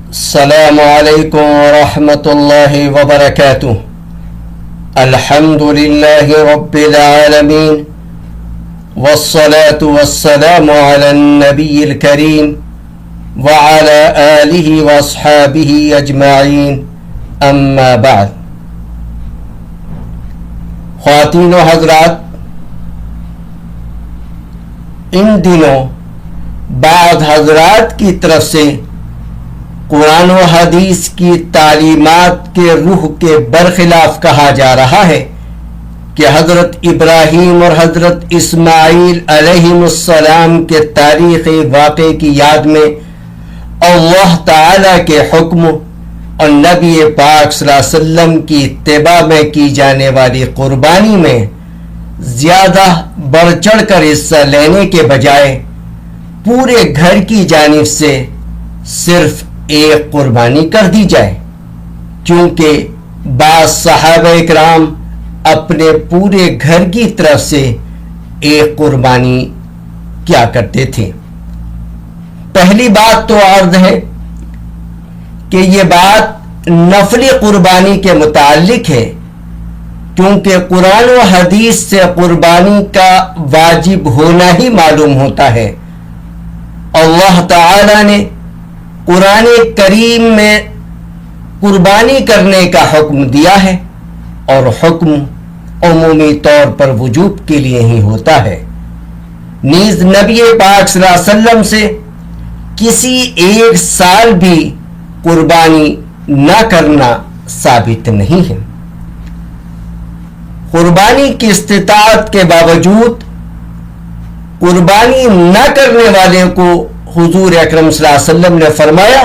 السلام علیکم ورحمۃ اللہ وبرکاتہ۔ الحمد للہ رب العالمین والصلاة والسلام علی النبی الکریم وعلی آلہ واصحابہ اجمعین، اما بعد۔ خواتین و حضرات، ان دنوں بعض حضرات کی طرف سے قرآن و حدیث کی تعلیمات کے روح کے برخلاف کہا جا رہا ہے کہ حضرت ابراہیم اور حضرت اسماعیل علیہ السلام کے تاریخی واقعے کی یاد میں اللہ تعالی کے حکم اور نبی پاک صلی اللہ علیہ وسلم کی اتباع میں کی جانے والی قربانی میں زیادہ بڑھ چڑھ کر حصہ لینے کے بجائے پورے گھر کی جانب سے صرف ایک قربانی کر دی جائے، کیونکہ بعض صحابہ کرام اپنے پورے گھر کی طرف سے ایک قربانی کیا کرتے تھے۔ پہلی بات تو عرض ہے کہ یہ بات نفلی قربانی کے متعلق ہے، کیونکہ قرآن و حدیث سے قربانی کا واجب ہونا ہی معلوم ہوتا ہے۔ اللہ تعالی نے قرآن کریم میں قربانی کرنے کا حکم دیا ہے، اور حکم عمومی طور پر وجوب کے لیے ہی ہوتا ہے۔ نیز نبی پاک صلی اللہ علیہ وسلم سے کسی ایک سال بھی قربانی نہ کرنا ثابت نہیں ہے۔ قربانی کی استطاعت کے باوجود قربانی نہ کرنے والے کو حضور اکرم صلی اللہ علیہ وسلم نے فرمایا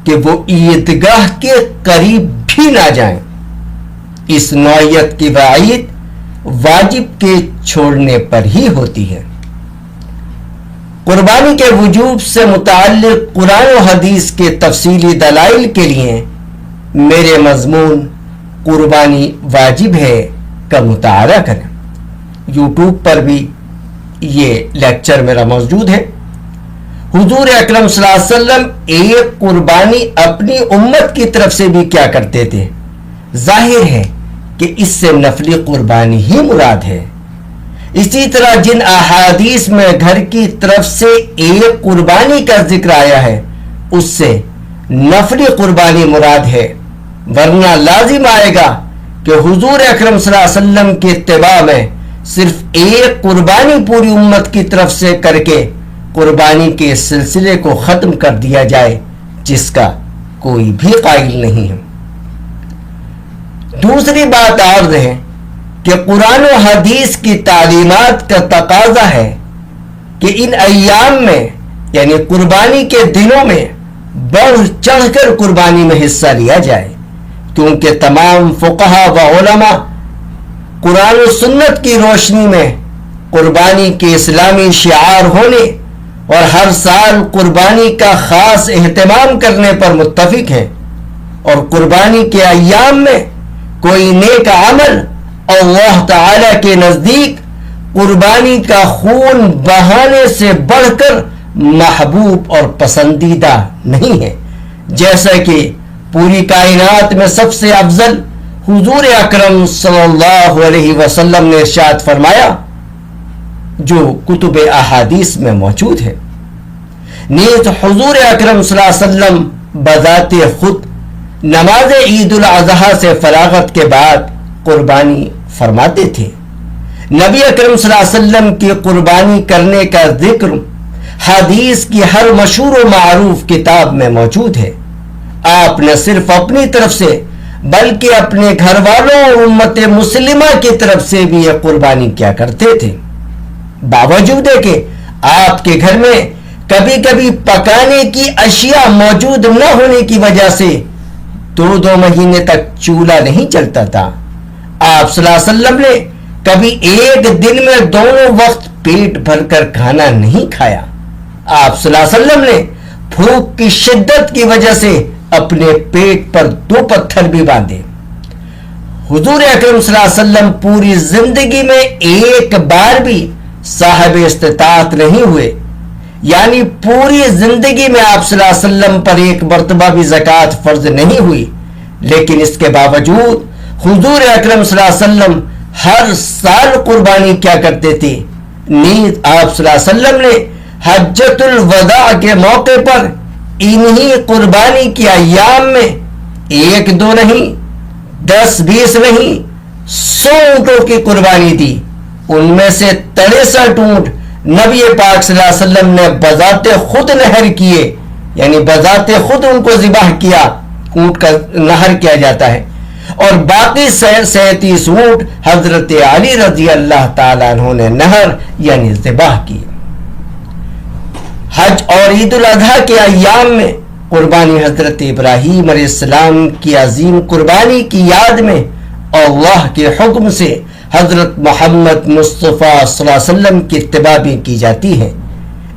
کہ وہ عیدگاہ کے قریب بھی نہ جائیں۔ اس نوعیت کی وعید واجب کے چھوڑنے پر ہی ہوتی ہے۔ قربانی کے وجوب سے متعلق قرآن و حدیث کے تفصیلی دلائل کے لیے میرے مضمون قربانی واجب ہے کا مطالعہ کریں۔ یوٹیوب پر بھی یہ لیکچر میرا موجود ہے۔ حضور اکرم صلی اللہ علیہ وسلم ایک قربانی اپنی امت کی طرف سے بھی کیا کرتے تھے، ظاہر ہے کہ اس سے نفلی قربانی ہی مراد ہے۔ اسی طرح جن احادیث میں گھر کی طرف سے ایک قربانی کا ذکر آیا ہے، اس سے نفلی قربانی مراد ہے، ورنہ لازم آئے گا کہ حضور اکرم صلی اللہ علیہ وسلم کی اتباع میں صرف ایک قربانی پوری امت کی طرف سے کر کے قربانی کے سلسلے کو ختم کر دیا جائے، جس کا کوئی بھی قائل نہیں ہے۔ دوسری بات عرض ہے کہ قرآن و حدیث کی تعلیمات کا تقاضا ہے کہ ان ایام میں یعنی قربانی کے دنوں میں بڑھ چڑھ کر قربانی میں حصہ لیا جائے، کیونکہ تمام فقہا و علماء قرآن و سنت کی روشنی میں قربانی کے اسلامی شعار ہونے اور ہر سال قربانی کا خاص اہتمام کرنے پر متفق ہیں، اور قربانی کے ایام میں کوئی نیک عمل اللہ تعالی کے نزدیک قربانی کا خون بہانے سے بڑھ کر محبوب اور پسندیدہ نہیں ہے، جیسا کہ پوری کائنات میں سب سے افضل حضور اکرم صلی اللہ علیہ وسلم نے ارشاد فرمایا، جو کتب احادیث میں موجود ہے۔ نیز حضور اکرم صلی اللہ علیہ وسلم بذات خود نماز عید الاضحیٰ سے فراغت کے بعد قربانی فرماتے تھے۔ نبی اکرم صلی اللہ علیہ وسلم کی قربانی کرنے کا ذکر حدیث کی ہر مشہور و معروف کتاب میں موجود ہے۔ آپ نہ صرف اپنی طرف سے بلکہ اپنے گھر والوں اور امت مسلمہ کی طرف سے بھی یہ قربانی کیا کرتے تھے۔ باوجود ہے کہ آپ کے گھر میں کبھی کبھی پکانے کی اشیاء موجود نہ ہونے کی وجہ سے 2 مہینے تک چولہا نہیں چلتا تھا، آپ صلی اللہ علیہ وسلم نے کبھی ایک دن میں دونوں وقت پیٹ بھر کر کھانا نہیں کھایا۔ آپ صلی اللہ علیہ وسلم نے بھوک کی شدت کی وجہ سے اپنے پیٹ پر 2 پتھر بھی باندھے۔ حضور اکرم صلی اللہ علیہ وسلم پوری زندگی میں ایک بار بھی صاحب استطاعت نہیں ہوئے، یعنی پوری زندگی میں آپ صلی اللہ علیہ وسلم پر ایک مرتبہ بھی زکوٰۃ فرض نہیں ہوئی، لیکن اس کے باوجود حضور اکرم صلی اللہ علیہ وسلم ہر سال قربانی کیا کرتے تھے۔ نیز آپ صلی اللہ علیہ وسلم نے حجۃ الوداع کے موقع پر انہی قربانی کے ایام میں 1-2 نہیں، 10-20 نہیں، 100 اونٹوں کی قربانی دی۔ ان میں سے 63 اونٹ نبی پاک صلی اللہ علیہ وسلم نے بذات خود نہر کیے، یعنی بذات خود ان کو ذبح کیا، اونٹ کا نہر کیا جاتا ہے، اور باقی 37 اونٹ حضرت علی رضی اللہ تعالیٰ عنہ نے نہر یعنی ذبح کیے۔ حج اور عید الاضحیٰ کے ایام میں قربانی حضرت ابراہیم علیہ السلام کی عظیم قربانی کی یاد میں اللہ کے حکم سے حضرت محمد مصطفیٰ صلی اللہ علیہ وسلم کی اتباع بھی کی جاتی ہے۔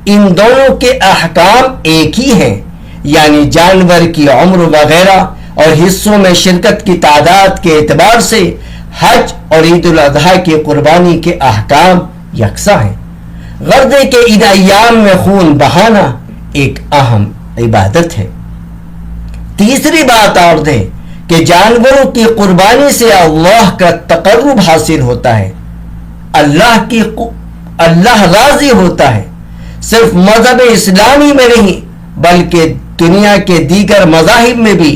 ان دونوں کے احکام ایک ہی ہیں، یعنی جانور کی عمر وغیرہ اور حصوں میں شرکت کی تعداد کے اعتبار سے حج اور عید الاضحیٰ کی قربانی کے احکام یکساں ہیں۔ غرض ہے کہ ان ایام میں خون بہانا ایک اہم عبادت ہے۔ تیسری بات اور ہے کہ جانوروں کی قربانی سے اللہ کا تقرب حاصل ہوتا ہے، اللہ راضی ہوتا ہے، صرف مذہب اسلامی میں نہیں بلکہ دنیا کے دیگر مذاہب میں بھی،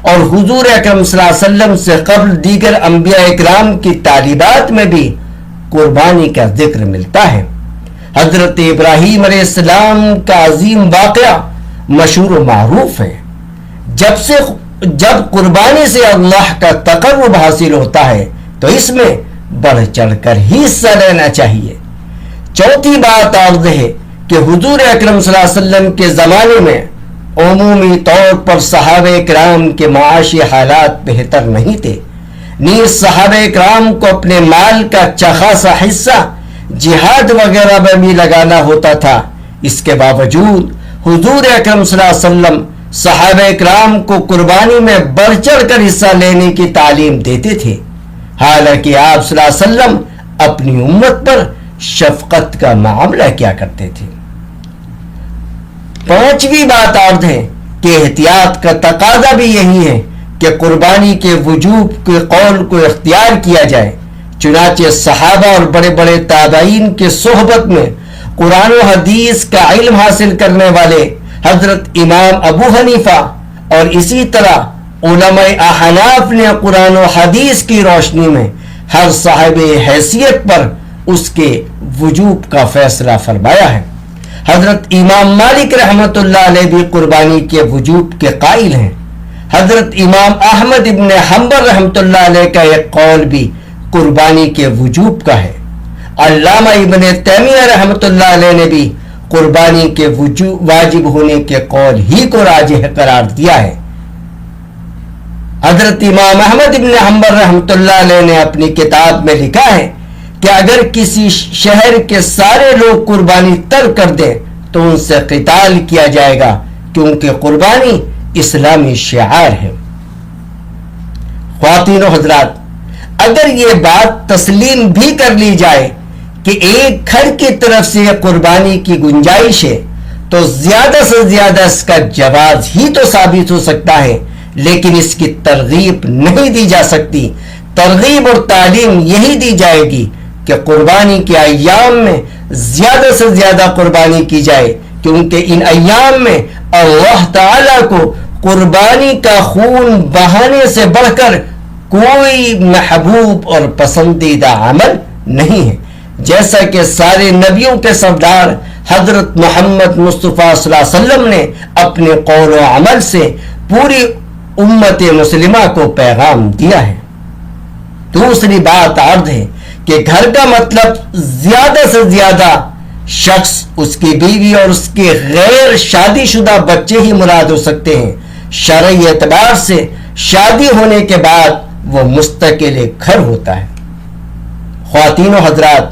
اور حضور اکرم صلی اللہ علیہ وسلم سے قبل دیگر انبیاء اکرام کی تعلیمات میں بھی قربانی کا ذکر ملتا ہے۔ حضرت ابراہیم علیہ السلام کا عظیم واقعہ مشہور و معروف ہے۔ جب قربانی سے اللہ کا تقرب حاصل ہوتا ہے تو اس میں بڑھ چڑھ کر ہی حصہ لینا چاہیے۔ چوتھی بات عرض ہے کہ حضور اکرم صلی اللہ علیہ وسلم کے زمانے میں عمومی طور پر صحابہ کرام کے معاشی حالات بہتر نہیں تھے، نیز صحابہ کرام کو اپنے مال کا اچھا خاصا حصہ جہاد وغیرہ میں بھی لگانا ہوتا تھا۔ اس کے باوجود حضور اکرم صلی اللہ علیہ وسلم صحابہ کرام کو قربانی میں بڑھ چڑھ کر حصہ لینے کی تعلیم دیتے تھے، حالانکہ آپ صلی اللہ علیہ وسلم اپنی امت پر شفقت کا معاملہ کیا کرتے تھے۔ پانچویں بات اور ہے کہ احتیاط کا تقاضا بھی یہی ہے کہ قربانی کے وجوب کے قول کو اختیار کیا جائے۔ چنانچہ صحابہ اور بڑے بڑے تابعین کے صحبت میں قرآن و حدیث کا علم حاصل کرنے والے حضرت امام ابو حنیفہ اور اسی طرح علماء احناف نے قرآن و حدیث کی روشنی میں ہر صاحب حیثیت پر اس کے وجوب کا فیصلہ فرمایا ہے۔ حضرت امام مالک رحمۃ اللہ علیہ بھی قربانی کے وجوب کے قائل ہیں۔ حضرت امام احمد ابن حنبل رحمۃ اللہ علیہ کا ایک قول بھی قربانی کے وجوب کا ہے۔ علامہ ابن تیمیہ رحمۃ اللہ علیہ نے بھی قربانی کے واجب ہونے کے قول ہی کو راجح قرار دیا ہے۔ حضرت امام احمد ابن حنبل رحمۃ اللہ علیہ نے اپنی کتاب میں لکھا ہے کہ اگر کسی شہر کے سارے لوگ قربانی ترک کر دیں تو ان سے قتال کیا جائے گا، کیونکہ قربانی اسلامی شعار ہے۔ خواتین و حضرات، اگر یہ بات تسلیم بھی کر لی جائے کہ ایک گھر کی طرف سے قربانی کی گنجائش ہے تو زیادہ سے زیادہ اس کا جواز ہی تو ثابت ہو سکتا ہے، لیکن اس کی ترغیب نہیں دی جا سکتی۔ ترغیب اور تعلیم یہی دی جائے گی کہ قربانی کے ایام میں زیادہ سے زیادہ قربانی کی جائے، کیونکہ ان ایام میں اللہ تعالیٰ کو قربانی کا خون بہانے سے بڑھ کر کوئی محبوب اور پسندیدہ عمل نہیں ہے، جیسا کہ سارے نبیوں کے سردار حضرت محمد مصطفیٰ صلی اللہ علیہ وسلم نے اپنے قول و عمل سے پوری امت مسلمہ کو پیغام دیا ہے۔ دوسری بات عرض ہے کہ گھر کا مطلب زیادہ سے زیادہ شخص، اس کی بیوی اور اس کے غیر شادی شدہ بچے ہی مراد ہو سکتے ہیں۔ شرعی اعتبار سے شادی ہونے کے بعد وہ مستقل ایک گھر ہوتا ہے۔ خواتین و حضرات،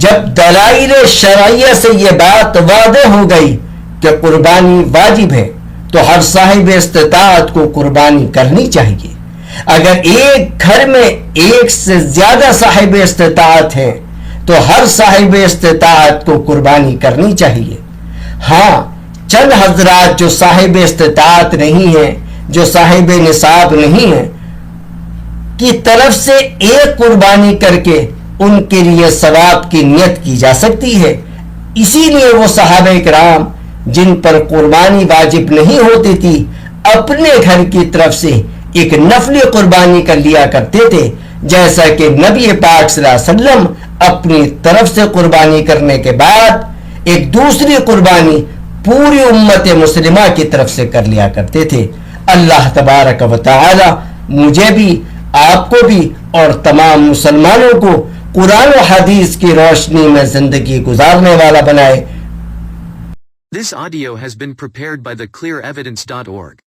جب دلائل شرعیہ سے یہ بات واضح ہو گئی کہ قربانی واجب ہے تو ہر صاحب استطاعت کو قربانی کرنی چاہیے۔ اگر ایک گھر میں ایک سے زیادہ صاحب استطاعت ہیں تو ہر صاحب استطاعت کو قربانی کرنی چاہیے۔ ہاں چند حضرات جو صاحب استطاعت نہیں ہیں، جو صاحب نصاب نہیں ہیں، کی طرف سے ایک قربانی کر کے ان کے لیے ثواب کی نیت کی جا سکتی ہے. اسی لیے وہ صحابہ کرام جن پر قربانی واجب نہیں ہوتی تھی اپنے گھر کی طرف سے ایک نفلی قربانی کر لیا کرتے تھے، جیسا کہ نبی پاک صلی اللہ علیہ وسلم اپنی طرف سے قربانی کرنے کے بعد ایک دوسری قربانی پوری امت مسلمہ کی طرف سے کر لیا کرتے تھے. اللہ تبارک و تعالی مجھے بھی، آپ کو بھی اور تمام مسلمانوں کو قرآن و حدیث کی روشنی میں زندگی گزارنے والا بنائے. This audio has been prepared by theclearevidence.org.